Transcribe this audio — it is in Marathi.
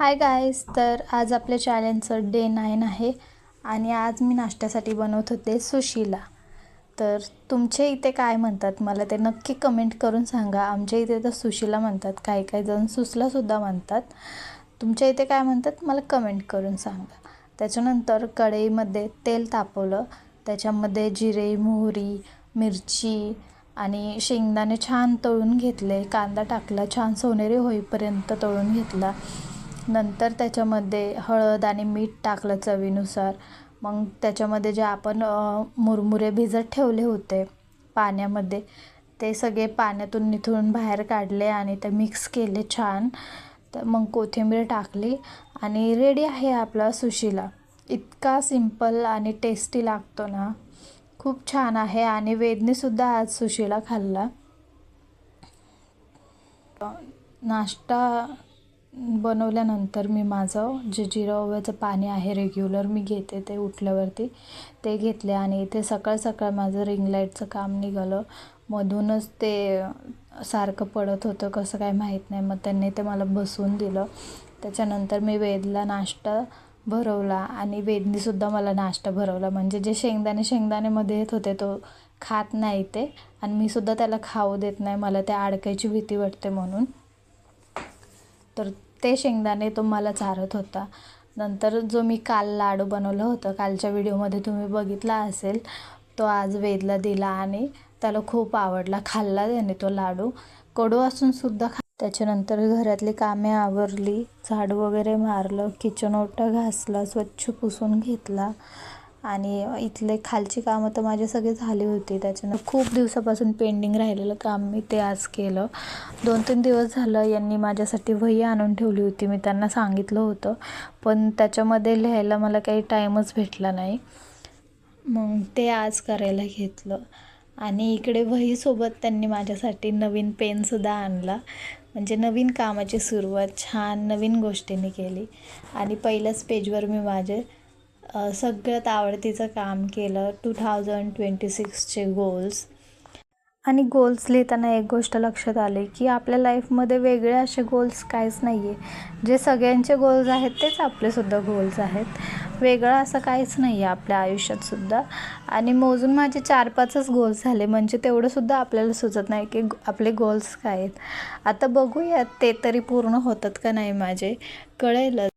हाय गाईज, तर आज आपल्या चॅलेंजचं डे 9 आहे आणि आज मी नाश्त्यासाठी बनवत होते सुशीला. तर तुमच्या इथे काय म्हणतात मला ते नक्की कमेंट करून सांगा. आमच्या इथे तर सुशीला म्हणतात, काही काही जण सुसलासुद्धा म्हणतात. तुमच्या इथे काय म्हणतात मला कमेंट करून सांगा. त्याच्यानंतर कढईमध्ये तेल तापवलं, त्याच्यामध्ये जिरे, मोहरी, मिरची आणि शेंगदाणे छान तळून घेतले. कांदा टाकला, छान सोनेरी होईपर्यंत तळून घेतला. नंतर त्याच्यामध्ये हळद आणि मीठ टाकलं चवीनुसार. मग त्याच्यामध्ये जे आपण मुरमुरे भिजत ठेवले होते पाण्यामध्ये, ते सगळे पाण्यातून निथळून बाहेर काढले आणि ते मिक्स केले छान. तर मग कोथिंबीर टाकली आणि रेडी आहे आपला सुशीला. इतका सिंपल आणि टेस्टी लागतो ना, खूप छान आहे. आणि वेदनेसुद्धा आज सुशीला खाल्ला. नाश्ता बनवल्यानंतर मी माझं जे जिरं ओव्याचं पाणी आहे रेग्युलर मी घेते, ते उठल्यावरती ते घेतले. आणि इथे सकाळ सकाळ माझं रिंग लाईटचं काम निघालं. मधूनच ते सारखं पडत होतं, कसं काय माहीत नाही. मग त्यांनी ते मला बसवून दिलं. त्याच्यानंतर मी वेदला नाश्ता भरवला आणि वेदनीसुद्धा मला नाश्ता भरवला. म्हणजे जे शेंगदाणेमध्ये येत होते तो खात नाही ते, आणि मी सुद्धा त्याला खाऊ देत नाही, मला ते अडकायची भीती वाटते म्हणून. तर ते शेंगदाणे तो मला चारत होता. नंतर जो मी काल लाडू बनवलं होतं, कालच्या व्हिडिओमध्ये तुम्ही बघितला असेल, तो आज वेदला दिला आणि त्याला खूप आवडला. खाल्ला त्याने तो लाडू, कडू असूनसुद्धा त्याच्यानंतर घरातली कामे आवरली, झाडू वगैरे मारलं, किचन ओटा घासला, स्वच्छ पुसून घेतला. आणि इथले खालची कामं तर माझी सगळी झाली होती. त्याच्यानं खूप दिवसापासून पेंडिंग राहिलेलं काम मी ते आज केलं. 2-3 दिवस झालं यांनी माझ्यासाठी वही आणून ठेवली होती. मी त्यांना सांगितलं होतं, पण त्याच्यामध्ये लिहायला मला काही टाईमच भेटला नाही. मग ते आज करायला घेतलं. आणि इकडे वहीसोबत त्यांनी माझ्यासाठी नवीन पेनसुद्धा आणला. म्हणजे नवीन कामाची सुरुवात छान नवीन गोष्टींनी केली. आणि पहिल्याच पेजवर मी माझे सगळ्यात आवडतीचं काम केलं, 2026चे गोल्स. आणि गोल्स लिहिताना एक गोष्ट लक्षात आली की आपल्या लाईफमध्ये वेगळे असे गोल्स काहीच नाही आहे. जे सगळ्यांचे गोल्स आहेत तेच आपलेसुद्धा गोल्स आहेत. वेगळं असं काहीच नाही आहे आपल्या आयुष्यातसुद्धा. आणि मोजून माझे 4-5च गोल्स झाले, म्हणजे तेवढंसुद्धा आपल्याला सुचत नाही की आपले गोल्स काय आहेत. आता बघूयात ते तरी पूर्ण होतात का नाही माझे, कळेलच.